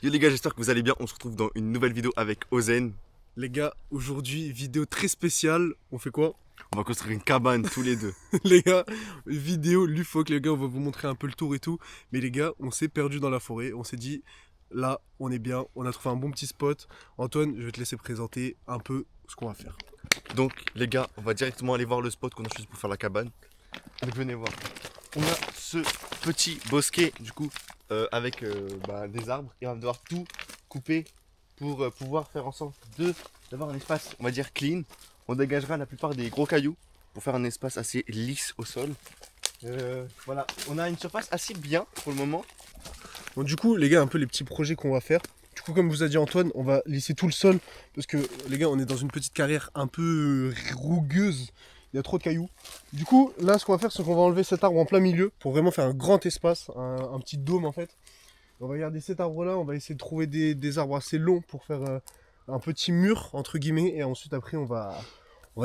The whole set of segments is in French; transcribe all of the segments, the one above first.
Yo les gars, j'espère que vous allez bien. On se retrouve dans une nouvelle vidéo avec Ozen. Les gars, aujourd'hui, vidéo très spéciale. On fait quoi? On va construire une cabane tous les deux. Les gars, vidéo Lufoc, les gars, on va vous montrer un peu le tour et tout. Mais les gars, on s'est perdu dans la forêt. On s'est dit, là, on est bien. On a trouvé un bon petit spot. Antoine, je vais te laisser présenter un peu ce qu'on va faire. Donc les gars, on va directement aller voir le spot qu'on a choisi pour faire la cabane. Donc venez voir. On a ce petit bosquet du coup avec des arbres et on va devoir tout couper pour pouvoir faire en sorte d'avoir un espace, on va dire clean. On dégagera la plupart des gros cailloux pour faire un espace assez lisse au sol. Voilà, on a une surface assez bien pour le moment. Bon, du coup, les gars, un peu les petits projets qu'on va faire. Du coup, comme vous a dit Antoine, on va lisser tout le sol. Parce que, les gars, on est dans une petite carrière un peu rougueuse. Il y a trop de cailloux. Du coup, là, ce qu'on va faire, c'est qu'on va enlever cet arbre en plein milieu pour vraiment faire un grand espace, un petit dôme en fait. On va garder cet arbre-là, on va essayer de trouver des arbres assez longs pour faire un petit mur, entre guillemets. Et ensuite, après, on va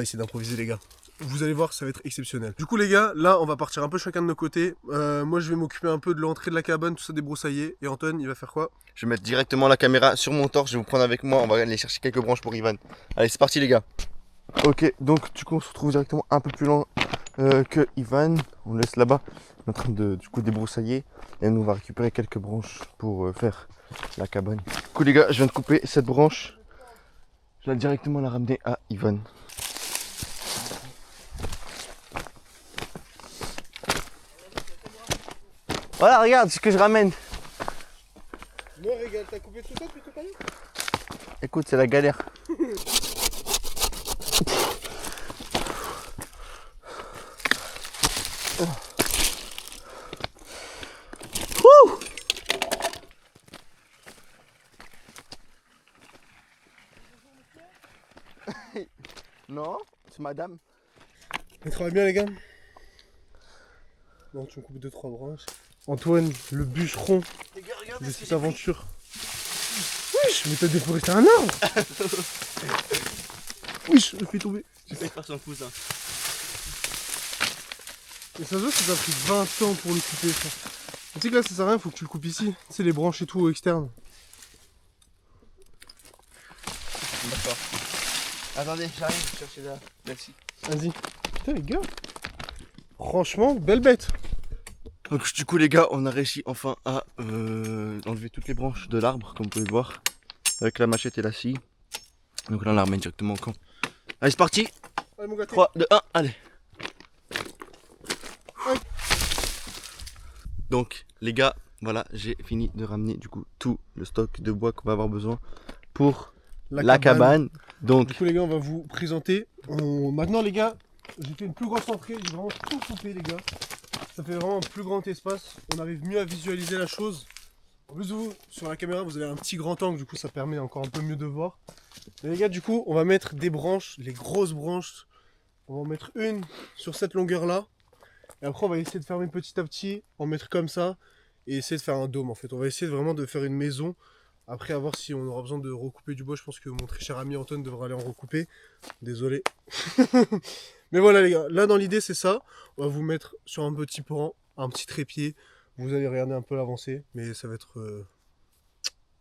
essayer d'improviser, les gars. Vous allez voir, ça va être exceptionnel. Du coup, les gars, là, on va partir un peu chacun de nos côtés. Moi, je vais m'occuper un peu de l'entrée de la cabane, tout ça débroussailler. Et Antoine, il va faire quoi? Je vais mettre directement la caméra sur mon torse, je vais vous prendre avec moi, on va aller chercher quelques branches pour Ivan. Allez, c'est parti les gars. Ok, donc du coup on se retrouve directement un peu plus loin que Ivan. On laisse là-bas, on est en train de du coup débroussailler. Et nous on va récupérer quelques branches pour faire la cabane. Du coup les gars, je viens de couper cette branche. Je vais directement la ramener à Ivan. Voilà, regarde ce que je ramène. Moi, regarde, t'as coupé tout ça depuis tout à l'heure? Écoute, c'est la galère. Non, c'est madame. On travaille bien, les gars? Non, tu me coupes 2-3 branches. Antoine, le bûcheron Les gars, regardez de ce que cette j'ai pris. aventure. Wesh, mais t'as déforesté un arbre. Wesh, je le fais tomber. J'ai failli faire son cousin. Et ça se voit que ça t'a pris 20 ans pour le couper, ça. Tu sais que là, ça sert à rien, faut que tu le coupes ici. Tu sais, les branches et tout externes. D'accord. Attendez, j'arrive, je chercher là. Merci. Vas-y. Putain, les gars. Franchement, belle bête. Donc du coup les gars, on a réussi enfin à enlever toutes les branches de l'arbre, comme vous pouvez voir, avec la machette et la scie. Donc là on la remet directement au camp. Allez c'est parti. Allez, mon gâteau. 3, 2, 1, allez. Ouais. Donc les gars, voilà, j'ai fini de ramener du coup tout le stock de bois qu'on va avoir besoin pour la cabane. Donc Du coup, les gars, on va vous présenter. Maintenant, les gars, j'ai fait une plus grosse entrée. J'ai vraiment tout coupé, les gars. Ça fait vraiment un plus grand espace. On arrive mieux à visualiser la chose. En plus, vous, sur la caméra, vous avez un petit grand angle. Du coup, ça permet encore un peu mieux de voir. Et les gars, du coup, on va mettre des branches, les grosses branches. On va en mettre une sur cette longueur-là. Et après, on va essayer de fermer petit à petit, en mettre comme ça. Et essayer de faire un dôme, en fait. On va essayer vraiment de faire une maison. Après, à voir si on aura besoin de recouper du bois. Je pense que mon très cher ami Antoine devra aller en recouper. Désolé. Mais voilà, les gars. Là, dans l'idée, c'est ça. On va vous mettre sur un petit pan, un petit trépied. Vous allez regarder un peu l'avancée. Mais ça va être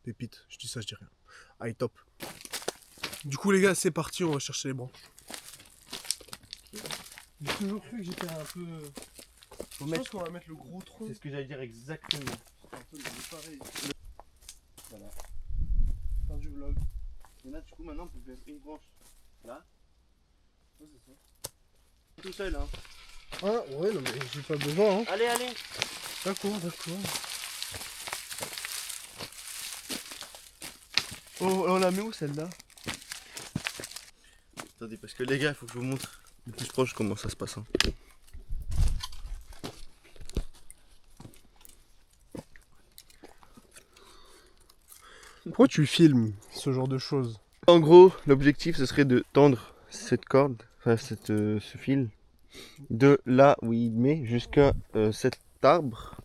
pépite. Je dis ça, je dis rien. Allez, top. Du coup, les gars, c'est parti. On va chercher les branches. J'ai toujours cru que j'étais un peu. faut Je mettre. pense qu'on va mettre le gros tronc. C'est ce que j'allais dire exactement. Un peu pareil. Voilà. Fin du vlog. Et là du coup maintenant on peut faire une branche là. Ouais, c'est ça. Tout seul hein. Ah, ouais, non, mais j'ai pas besoin, hein. Allez, allez. D'accord, d'accord. Oh, on la met où celle-là? Attendez, parce que les gars, il faut que je vous montre le plus proche comment ça se passe. Hein. Pourquoi tu filmes ce genre de choses? En gros, l'objectif ce serait de tendre cette corde, enfin ce fil, de là où il met jusqu'à cet arbre,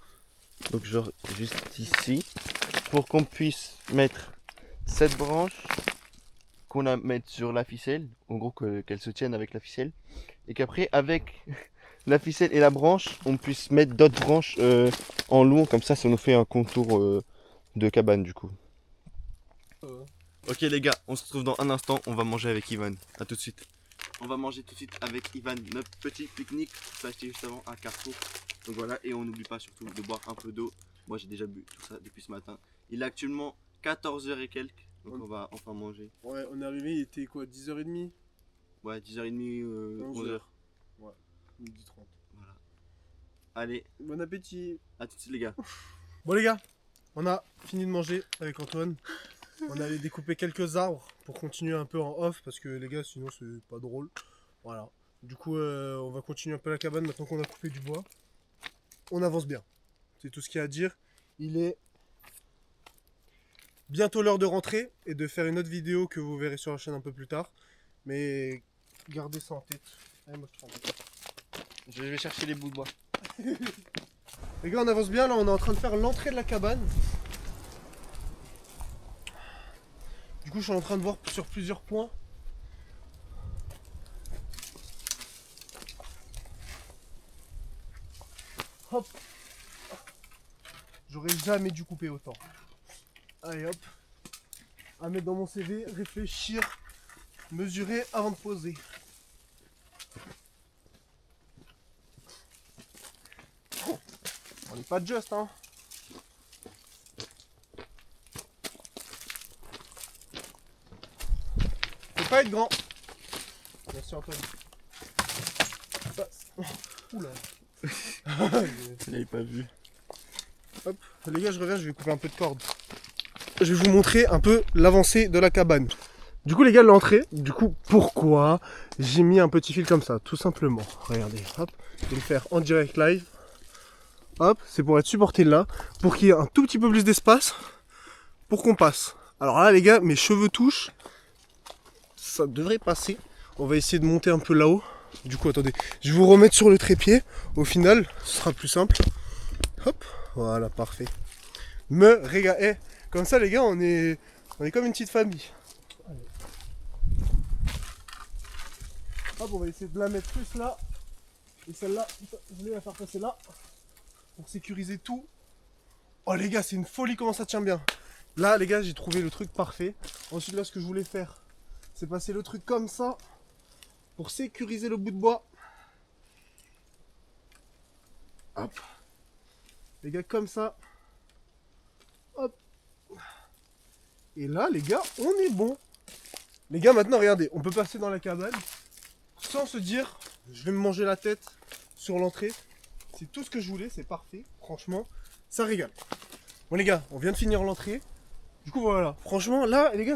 donc genre juste ici, pour qu'on puisse mettre cette branche qu'on a mettre sur la ficelle, en gros qu'elle se tienne avec la ficelle, et qu'après avec la ficelle et la branche, on puisse mettre d'autres branches en long, comme ça nous fait un contour de cabane du coup. Ok les gars, on se retrouve dans un instant, on va manger avec Ivan. A tout de suite. On va manger tout de suite avec Ivan notre petit pique-nique. On s'est acheté juste avant à Carrefour. Donc voilà, et on n'oublie pas surtout de boire un peu d'eau. Moi j'ai déjà bu tout ça depuis ce matin. Il est actuellement 14h et quelques. Donc on va enfin manger. Ouais, on est arrivé, il était quoi, 10h30? Ouais, 10h30, 11h. Ouais, midi 30. Voilà. Allez, Bon appétit. à tout de suite les gars. Bon les gars, on a fini de manger avec Antoine. On allait découper quelques arbres pour continuer un peu en off parce que les gars sinon c'est pas drôle. Voilà. Du coup on va continuer un peu la cabane maintenant qu'on a coupé du bois. On avance bien. C'est tout ce qu'il y a à dire. Il est bientôt l'heure de rentrer et de faire une autre vidéo que vous verrez sur la chaîne un peu plus tard. Mais gardez ça en tête. Allez, moi, je te prends. Je vais chercher les bouts de bois. Les gars on avance bien là, on est en train de faire l'entrée de la cabane. Du coup je suis en train de voir sur plusieurs points. Hop. J'aurais jamais dû couper autant. Allez hop. À mettre dans mon CV, réfléchir, mesurer avant de poser. On n'est pas juste hein. Faut pas être grand. Merci Antoine. Oula. Je l'avais pas vu. Hop, les gars, je reviens, je vais couper un peu de corde. Je vais vous montrer un peu l'avancée de la cabane. Du coup, les gars, l'entrée, du coup, pourquoi j'ai mis un petit fil comme ça? Tout simplement. Regardez, hop, je vais le faire en direct live. Hop, c'est pour être supporté là, pour qu'il y ait un tout petit peu plus d'espace, pour qu'on passe. Alors là, les gars, mes cheveux touchent. Ça devrait passer. On va essayer de monter un peu là-haut. Du coup, attendez, je vais vous remettre sur le trépied. Au final, ce sera plus simple. Hop, voilà, parfait. Me régaler. Comme ça, les gars, on est comme une petite famille. Allez. Hop, on va essayer de la mettre plus là. Et celle-là, je vais la faire passer là. Pour sécuriser tout. Oh les gars, c'est une folie comment ça tient bien. Là, les gars, j'ai trouvé le truc parfait. Ensuite, là, ce que je voulais faire, c'est passer le truc comme ça. Pour sécuriser le bout de bois. Hop. Les gars, comme ça. Hop. Et là, les gars, on est bon. Les gars, maintenant, regardez, on peut passer dans la cabane sans se dire, je vais me manger la tête sur l'entrée. C'est tout ce que je voulais, c'est parfait. Franchement, ça régale. Bon, les gars, on vient de finir l'entrée. Du coup, voilà. Franchement, là, les gars,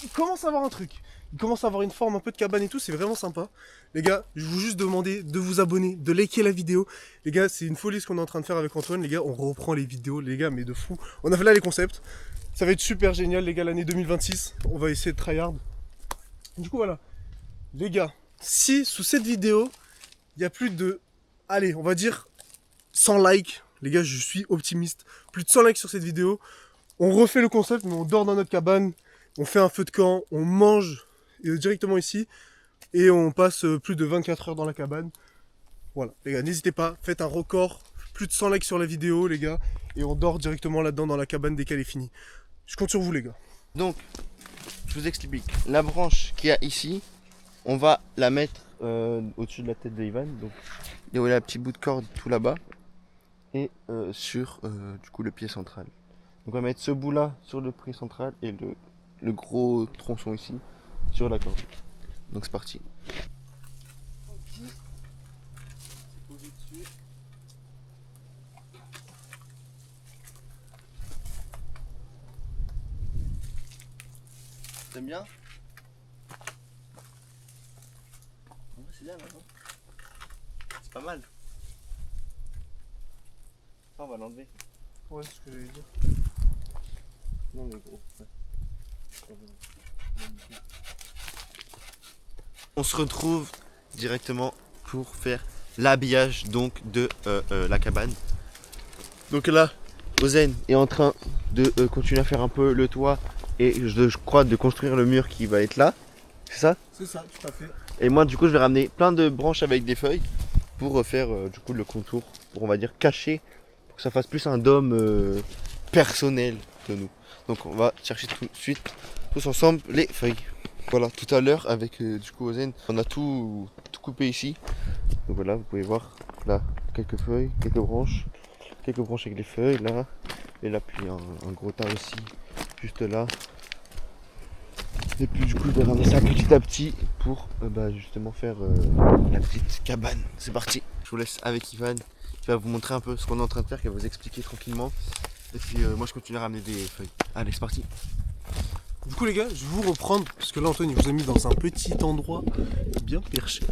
il commence à avoir un truc. Il commence à avoir une forme un peu de cabane et tout, c'est vraiment sympa. Les gars, je vous juste demander de vous abonner, de liker la vidéo. Les gars, c'est une folie ce qu'on est en train de faire avec Antoine. Les gars, on reprend les vidéos, les gars, mais de fou. On a fait là les concepts. Ça va être super génial, les gars, l'année 2026. On va essayer de tryhard. Du coup, voilà. Les gars, si sous cette vidéo, il y a plus de, allez, on va dire 100 likes. Les gars, je suis optimiste. Plus de 100 likes sur cette vidéo. On refait le concept, mais on dort dans notre cabane. On fait un feu de camp, on mange directement ici. Et on passe plus de 24 heures dans la cabane. Voilà, les gars, n'hésitez pas, faites un record. Plus de 100 likes sur la vidéo, les gars. Et on dort directement là-dedans dans la cabane dès qu'elle est finie. Je compte sur vous, les gars. Donc, je vous explique. La branche qu'il y a ici, on va la mettre au-dessus de la tête de Ivan. Donc, il y a la petite bout de corde tout là-bas. Et sur du coup le pied central. Donc on va mettre ce bout là sur le pied central et le gros tronçon ici sur la corde. Donc c'est parti. T'aimes bien? C'est bien maintenant. C'est pas mal. Ah, on va l'enlever. Ouais, c'est ce que j'allais dire. Non mais gros. Ouais. On se retrouve directement pour faire l'habillage donc de la cabane. Donc là, Ozen est en train de continuer à faire un peu le toit et je crois de construire le mur qui va être là. C'est ça? C'est ça, tout à fait. Et moi du coup je vais ramener plein de branches avec des feuilles pour faire du coup le contour, pour on va dire cacher, pour que ça fasse plus un dôme personnel de nous. Donc on va chercher tout de suite, tous ensemble, les feuilles. Voilà, tout à l'heure avec du coup Ozen, on a tout coupé ici. Donc voilà, vous pouvez voir là quelques feuilles, quelques branches avec les feuilles là. Et là puis un gros tas aussi, juste là. Et puis du coup je vais ramener ça petit à petit pour justement faire la petite cabane. C'est parti. Je vous laisse avec Ivan qui va vous montrer un peu ce qu'on est en train de faire, qui va vous expliquer tranquillement. Et puis moi je continue à ramener des feuilles. Allez c'est parti. Du coup les gars, je vais vous reprendre, parce que là Antoine il vous a mis dans un petit endroit bien perché.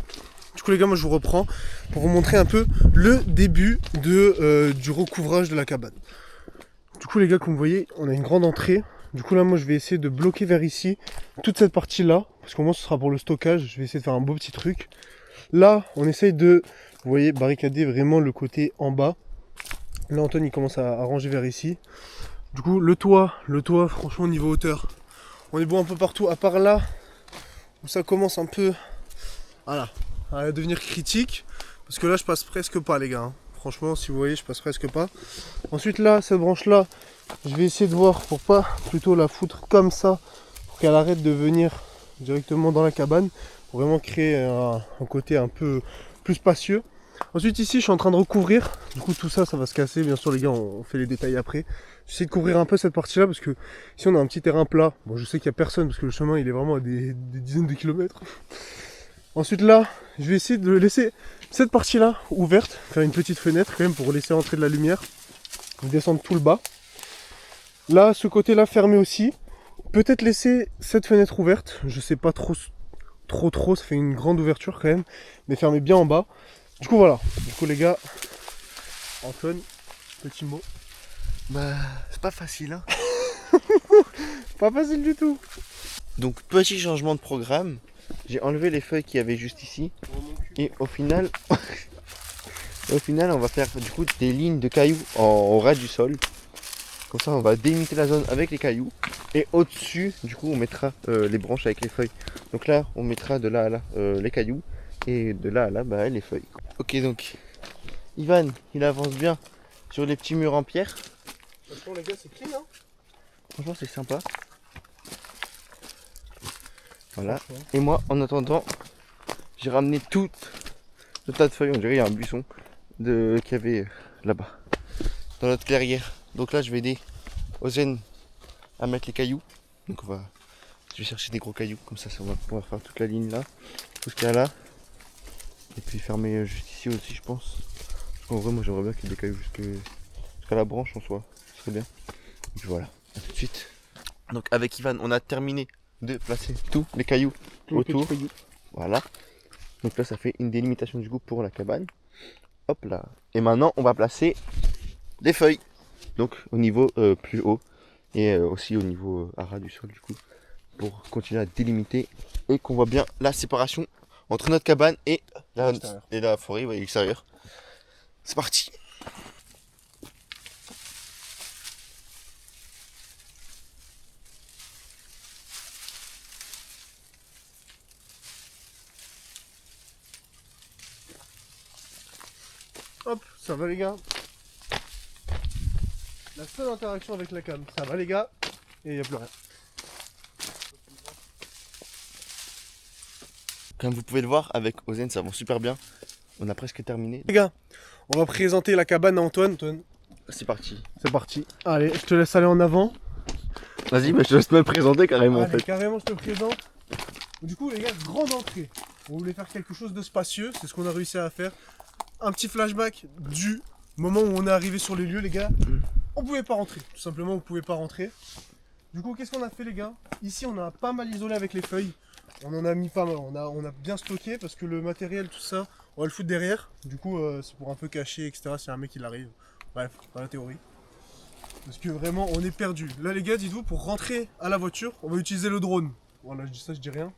Du coup les gars, moi je vous reprends pour vous montrer un peu le début du recouvrage de la cabane. Du coup les gars, comme vous voyez, on a une grande entrée. Du coup là moi je vais essayer de bloquer vers ici toute cette partie là, parce qu'au moins ce sera pour le stockage. Je vais essayer de faire un beau petit truc. Là on essaye de, vous voyez, barricader vraiment le côté en bas. Là Antoine il commence à ranger vers ici. Du coup le toit franchement au niveau hauteur, on est bon un peu partout, à part là où ça commence un peu à devenir critique. Parce que là je passe presque pas les gars. Franchement si vous voyez je passe presque pas. Ensuite là, cette branche là, je vais essayer de voir pour pas plutôt la foutre comme ça. Pour qu'elle arrête de venir directement dans la cabane. Pour vraiment créer un côté un peu plus spacieux. Ensuite ici je suis en train de recouvrir. Du coup tout ça, ça va se casser. Bien sûr les gars, on fait les détails après. J'essaie de couvrir un peu cette partie là parce que ici on a un petit terrain plat. Bon je sais qu'il n'y a personne parce que le chemin il est vraiment à des dizaines de kilomètres. Ensuite là, je vais essayer de laisser cette partie là ouverte. Faire une petite fenêtre quand même pour laisser entrer de la lumière. Descendre tout le bas. Là, ce côté là fermé aussi. Peut-être laisser cette fenêtre ouverte. Je sais pas trop, ça fait une grande ouverture quand même. Mais fermé bien en bas. Du coup voilà, du coup les gars, Antoine, petit mot. Bah c'est pas facile hein. Pas facile du tout. Donc petit changement de programme. J'ai enlevé les feuilles qu'il y avait juste ici. Et au final, on va faire du coup des lignes de cailloux au ras du sol. Comme ça on va délimiter la zone avec les cailloux. Et au-dessus du coup on mettra les branches avec les feuilles. Donc là on mettra de là à là les cailloux. Et de là à là les feuilles. Ok donc Ivan il avance bien sur les petits murs en pierre. Franchement les gars c'est clean hein. Franchement c'est sympa. Voilà. Et moi en attendant j'ai ramené tout le tas de feuilles. On dirait qu'il y a un buisson qu'il y avait là-bas dans notre clairière. Donc là je vais aider Ozen à mettre les cailloux. Donc je vais chercher des gros cailloux. Comme ça on va pouvoir faire toute la ligne là. Tout ce qu'il y a là. Et puis fermer juste ici aussi je pense. En vrai moi j'aimerais bien qu'il y ait des cailloux jusqu'à la branche en soi. Ce serait bien. Et puis voilà. À tout de suite. Donc avec Ivan on a terminé de placer tous les cailloux autour. Voilà. Donc là ça fait une délimitation du coup pour la cabane. Hop là. Et maintenant on va placer des feuilles. Donc au niveau plus haut. Et aussi au niveau à ras du sol du coup. Pour continuer à délimiter. Et qu'on voit bien la séparation entre notre cabane et la forêt extérieure. C'est parti. Hop, ça va les gars. La seule interaction avec la cam, ça va les gars. Et il n'y a plus rien. Comme vous pouvez le voir, avec Ozen ça avance super bien. On a presque terminé. Les gars, on va présenter la cabane à Antoine. Antoine, C'est parti. c'est parti. Allez, je te laisse aller en avant. Vas-y, mais je te laisse me présenter carrément en Allez, fait. carrément, je te présente. Du coup, les gars, grande entrée. On voulait faire quelque chose de spacieux. C'est ce qu'on a réussi à faire. Un petit flashback du moment où on est arrivé sur les lieux, les gars. On pouvait pas rentrer. Tout simplement, on pouvait pas rentrer. Du coup, qu'est-ce qu'on a fait, les gars? Ici, on a pas mal isolé avec les feuilles. On en a mis pas mal. On a bien stocké parce que le matériel, tout ça, on va le foutre derrière. Du coup, c'est pour un peu cacher, etc. Si un mec il arrive. Bref, dans la théorie. Parce que vraiment, on est perdu. Là, les gars, dites-vous, pour rentrer à la voiture, on va utiliser le drone. Voilà, je dis ça, je dis rien.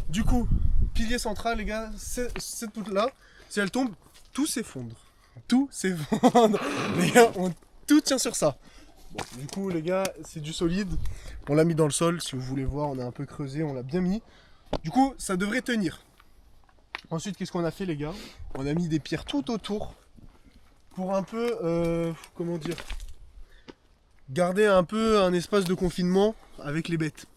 Du coup, pilier central, les gars, cette poutre-là, si elle tombe, tout s'effondre. Tout s'effondre. Les gars, tout tient sur ça. Bon, du coup, les gars, c'est du solide. On l'a mis dans le sol, si vous voulez voir, on a un peu creusé, on l'a bien mis. Du coup, ça devrait tenir. Ensuite, qu'est-ce qu'on a fait, les gars? On a mis des pierres tout autour pour un peu, comment dire, garder un peu un espace de confinement avec les bêtes.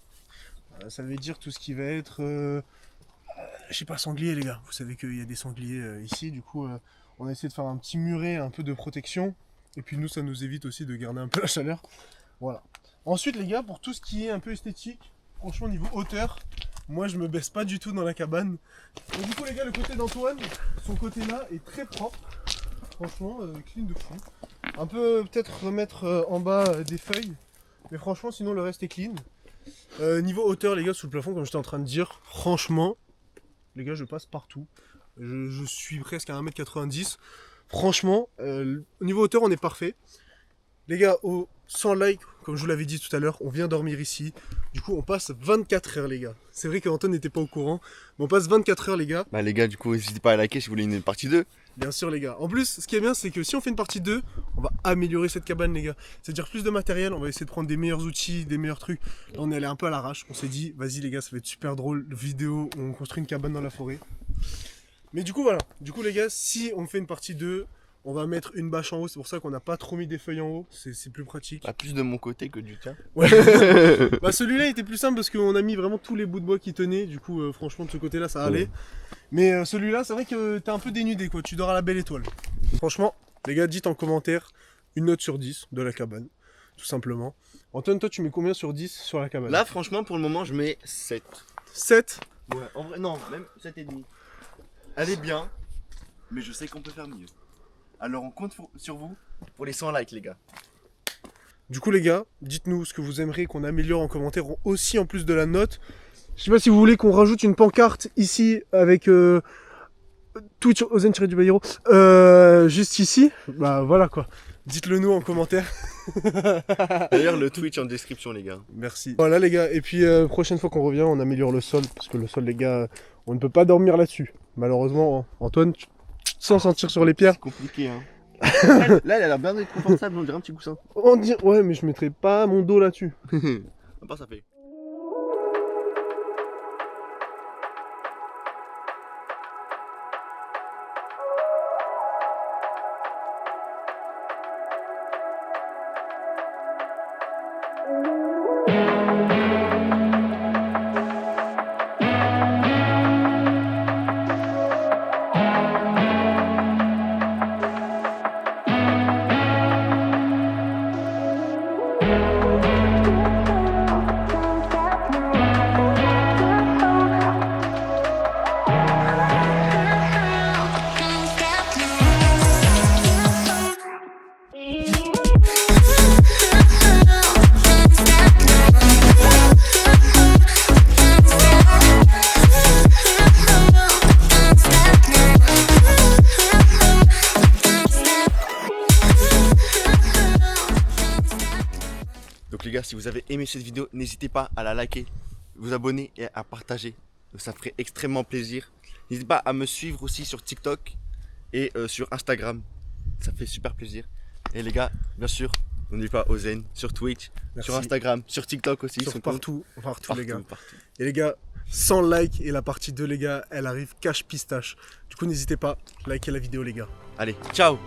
Ça veut dire tout ce qui va être, je sais pas, sanglier les gars. Vous savez qu'il y a des sangliers ici, du coup on a essayé de faire un petit muret, un peu de protection. Et puis nous, ça nous évite aussi de garder un peu la chaleur. Voilà. Ensuite les gars, pour tout ce qui est un peu esthétique, franchement niveau hauteur, moi je me baisse pas du tout dans la cabane. Donc du coup les gars, le côté d'Antoine, son côté là est très propre. Franchement, clean de fou. Un peu peut-être remettre en bas des feuilles. Mais franchement, sinon le reste est clean. Niveau hauteur les gars, sous le plafond, comme j'étais en train de dire, franchement, les gars, je passe partout. Je suis presque à 1m90. Franchement, au niveau hauteur, on est parfait. Les gars, au 100 likes, comme je vous l'avais dit tout à l'heure, on vient dormir ici. Du coup, on passe 24 heures, les gars. C'est vrai qu'Antoine n'était pas au courant, mais on passe 24 heures, les gars. Bah les gars, du coup, n'hésitez pas à liker si vous voulez une partie 2. Bien sûr, les gars. En plus, ce qui est bien, c'est que si on fait une partie 2, on va améliorer cette cabane, les gars. C'est-à-dire plus de matériel, on va essayer de prendre des meilleurs outils, des meilleurs trucs. Là, on est allé un peu à l'arrache. On s'est dit, vas-y, les gars, ça va être super drôle. Vidéo où on construit une cabane dans la forêt. Mais du coup, voilà. Du coup, les gars, si on fait une partie 2, on va mettre une bâche en haut. C'est pour ça qu'on n'a pas trop mis des feuilles en haut. C'est plus pratique. Pas plus de mon côté que du tien. Ouais. Bah, celui-là était plus simple parce qu'on a mis vraiment tous les bouts de bois qui tenaient. Du coup, franchement, de ce côté-là, ça allait. Mais celui-là, c'est vrai que t'es un peu dénudé, quoi. Tu dors à la belle étoile. Franchement, les gars, dites en commentaire une note sur 10 de la cabane. Tout simplement. Antoine, toi, tu mets combien sur 10 sur la cabane? Là, franchement, pour le moment, je mets 7. 7. Ouais, en vrai, non, même 7,5. Elle est bien, mais je sais qu'on peut faire mieux. Alors, on compte sur vous pour les 100 likes, les gars. Du coup, les gars, dites-nous ce que vous aimeriez qu'on améliore en commentaire aussi en plus de la note. Je sais pas si vous voulez qu'on rajoute une pancarte ici avec Twitch Ozen-du-Bayero juste ici. Bah voilà quoi. Dites-le nous en commentaire. D'ailleurs, le Twitch en description, les gars. Merci. Voilà les gars. Et puis prochaine fois qu'on revient, on améliore le sol. Parce que le sol, les gars, on ne peut pas dormir là-dessus. Malheureusement, Antoine, sans sentir sur les pierres. C'est compliqué, hein. Là, elle a l'air bien d'être confortable, on dirait un petit coussin. On dit, ouais, mais je mettrai pas mon dos là-dessus. À part ça fait. Donc les gars, si vous avez aimé cette vidéo, n'hésitez pas à la liker, vous abonner et à partager. Ça ferait extrêmement plaisir. N'hésitez pas à me suivre aussi sur TikTok et sur Instagram. Ça fait super plaisir. Et les gars, bien sûr, n'oubliez pas Ozen sur Twitch, Merci. sur Instagram, sur TikTok aussi. Sur partout, les gars. Partout. Et les gars, 100 likes et la partie 2 les gars, elle arrive cache pistache. Du coup n'hésitez pas, likez la vidéo les gars. Allez, ciao!